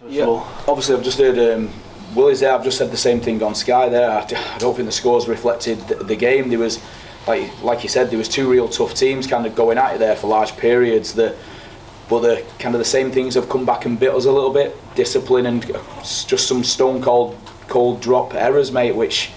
Obviously I've just heard Willie's there. I've just said the same thing on Sky there. I don't think the scores reflected the game. There was, like you said, there was two real tough teams kind of going at it there for large periods. But the kind of the same things have come back and bit us a little bit. Discipline and just some stone cold drop errors, mate, which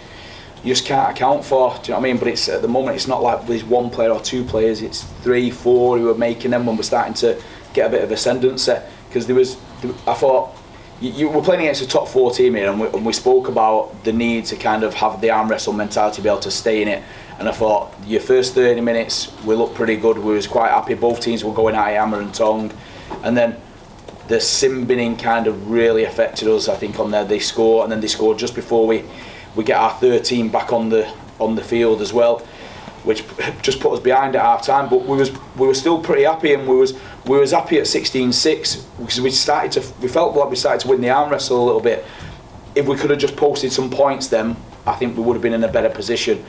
you just can't account for. Do you know what I mean? But it's at the moment it's not like there's one player or two players. It's 3, 4 who are making them when we're starting to get a bit of ascendancy. Because I thought you were playing against a top 4 team here, and we spoke about the need to kind of have the arm wrestle mentality to be able to stay in it. And I thought your first 30 minutes we looked pretty good. We was quite happy. Both teams were going at it hammer and tongue, and then the sim binning kind of really affected us. I think on there they score, and then they scored just before we get our third team back on the field as well, which just put us behind at half time. But we were still pretty happy, and we was happy at 16-6 because we felt like we started to win the arm wrestle a little bit. If we could have just posted some points then, I think we would have been in a better position.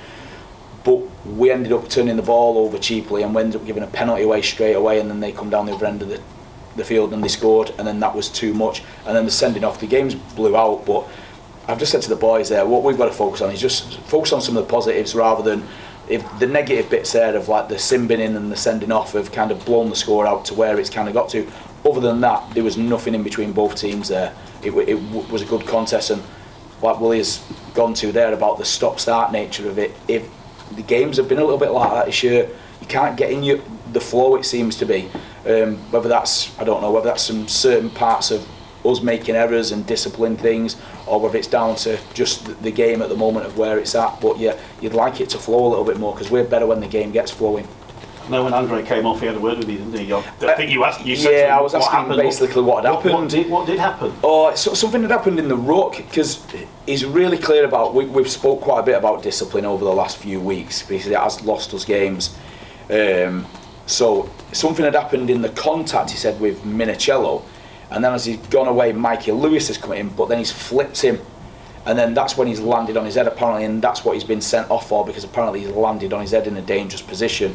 But we ended up turning the ball over cheaply, and we ended up giving a penalty away straight away, and then they come down the other end of the field and they scored, and then that was too much. And then the sending off, the games blew out. But I've just said to the boys there, what we've got to focus on is just focus on some of the positives rather than if the negative bits there of like the sim binning and the sending off have kind of blown the score out to where it's kind of got to. Other than that, there was nothing in between both teams there. It was a good contest, and like Willie has gone to there about the stop-start nature of it. If the games have been a little bit like that this year, you can't get in the flow, it seems to be. Whether that's, I don't know, whether that's some certain parts of us making errors and discipline things, or whether it's down to just the game at the moment of where it's at. But yeah, you'd like it to flow a little bit more because we're better when the game gets flowing. No, when Andre came off, he had a word with you, didn't he? I think you asked. You said yeah, I was asking basically what had happened. What did happen? Oh, something had happened in the ruck, because he's really clear about. We've spoke quite a bit about discipline over the last few weeks because it has lost us games. So something had happened in the contact, he said, with Minicello, and then as he's gone away, Mikey Lewis has come in, but then he's flipped him, and then that's when he's landed on his head apparently, and that's what he's been sent off for, because apparently he's landed on his head in a dangerous position,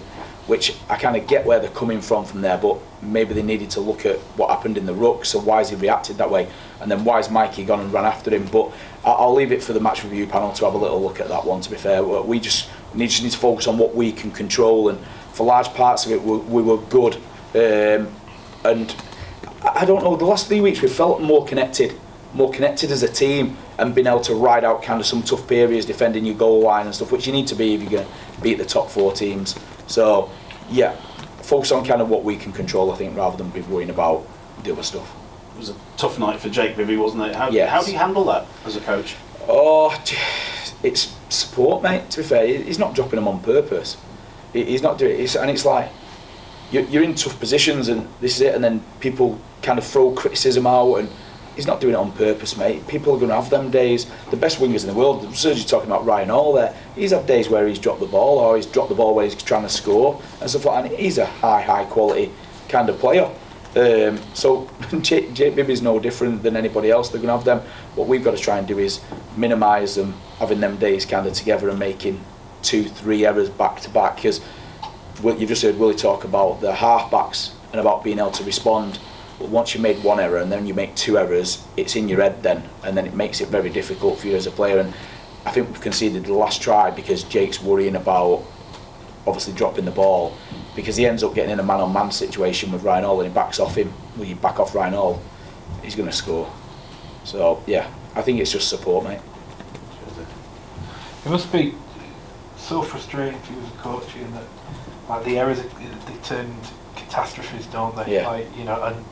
which I kind of get where they're coming from there, but maybe they needed to look at what happened in the ruck, so why has he reacted that way, and then why has Mikey gone and run after him. But I'll leave it for the match review panel to have a little look at that one, to be fair. We just need to focus on what we can control, and for large parts of it we were good, and I don't know, the last 3 weeks we felt more connected as a team, and been able to ride out kind of some tough periods defending your goal line and stuff, which you need to be if you're going to beat the top 4 teams. So yeah, focus on kind of what we can control, I think, rather than be worrying about the other stuff. It was a tough night for Jake Bibby, wasn't it? How do you handle that as a coach? Oh, it's support, mate, to be fair. He's not dropping them on purpose. He's not doing it, and it's like you're in tough positions and this is it, and then people kind of throw criticism out, and he's not doing it on purpose, mate. People are going to have them days. The best wingers in the world, Sergio's talking about Ryan Hall there, he's had days where he's dropped the ball, or he's dropped the ball where he's trying to score and stuff like that, and he's a high quality kind of player. So Jake Bibby's no different than anybody else. They're going to have them. What we've got to try and do is minimise them having them days kind of together and making 2-3 errors back to back, because you've just heard Willie talk about the half-backs and about being able to respond. But once you made 1 error and then you make 2 errors, it's in your head then, and then it makes it very difficult for you as a player. And I think we've conceded the last try because Jake's worrying about obviously dropping the ball, because he ends up getting in a man-on-man situation with Ryan Hall and he backs off him. Well, you back off Ryan Hall, he's going to score. So yeah, I think it's just support, mate. It must be so frustrating for you as a coach, and that like the errors they turned catastrophes, don't they? Yeah. Like, you know, and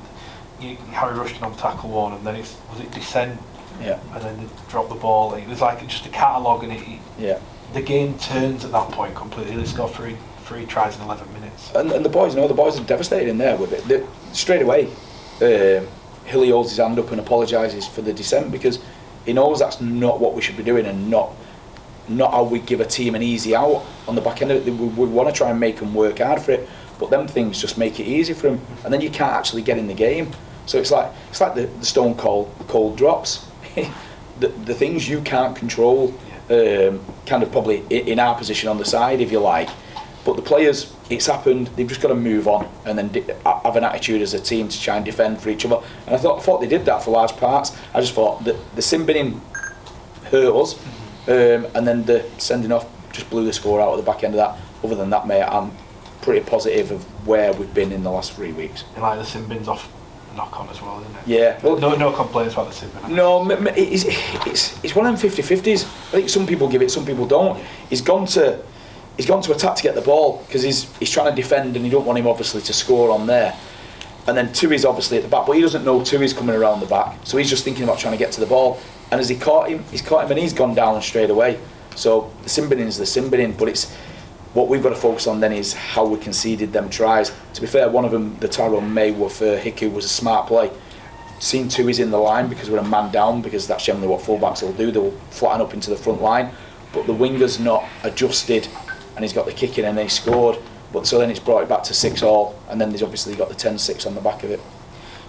Harry Rushton on tackle 1, and then was it descent? Yeah. And then they dropped the ball. It was like just a catalogue, and the game turns at that point completely. They score three tries in 11 minutes. And the boys are devastated in there with it. Straight away, Hilly holds his hand up and apologises for the descent, because he knows that's not what we should be doing, and not how we give a team an easy out on the back end of it. We want to try and make them work hard for it, but them things just make it easy for them, and then you can't actually get in the game. So it's like the stone cold drops. the things you can't control, kind of probably in our position on the side, if you like, But the players, it's happened, they've just got to move on and then have an attitude as a team to try and defend for each other. And I thought they did that for large parts. I just thought that the sin binning hurt us, and then the sending off just blew the score out at the back end of that. Other than that, mate, I'm pretty positive of where we've been in the last 3 weeks. You like the sin bins off knock on as well, isn't it? Yeah. Well, no complaints about the sin bin. No, it's one of them 50-50s. I think some people give it, some people don't. He's gone to attack to get the ball because he's trying to defend and you don't want him obviously to score on there. And then Tui's obviously at the back, but he doesn't know Tui's coming around the back, so he's just thinking about trying to get to the ball. And as he's caught him and he's gone down straight away. So the sin binning is the sin binning, but it's what we've got to focus on then is how we conceded them tries. To be fair, one of them, the Tyrone May for Hiku, was a smart play. Seen Tui's in the line because we're a man down, because that's generally what fullbacks will do. They'll flatten up into the front line, but the winger's not adjusted, and he's got the kick in and they scored. But so then it's brought it back to 6-all, and then there's obviously got the 10-6 on the back of it.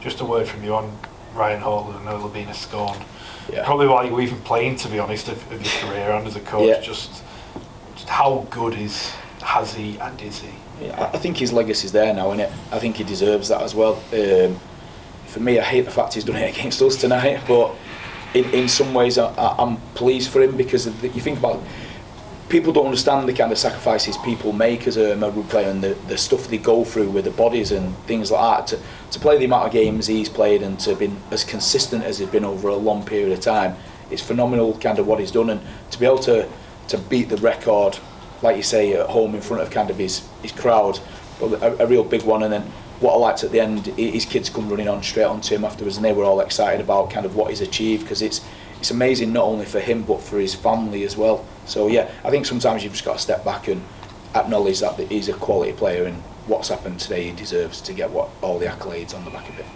Just a word from you on Ryan Hall and Nola being a scorn. Yeah. Probably why you're even playing, to be honest, of your career and as a coach. Yeah. Just how good has he and is he? Yeah, I think his legacy's there now, innit? I think he deserves that as well. For me, I hate the fact he's done it against us tonight, but in some ways I'm pleased for him, because you think about it, people don't understand the kind of sacrifices people make as a rugby player and the stuff they go through with the bodies and things like that. To play the amount of games he's played and to have been as consistent as he's been over a long period of time, it's phenomenal kind of what he's done, and to be able to beat the record, like you say, at home in front of kind of his crowd, a real big one. And then what I liked at the end, his kids come running on straight onto him afterwards, and they were all excited about kind of what he's achieved, because it's amazing not only for him but for his family as well. So yeah, I think sometimes you've just got to step back and acknowledge that he's a quality player, and what's happened today, he deserves to get all the accolades on the back of it.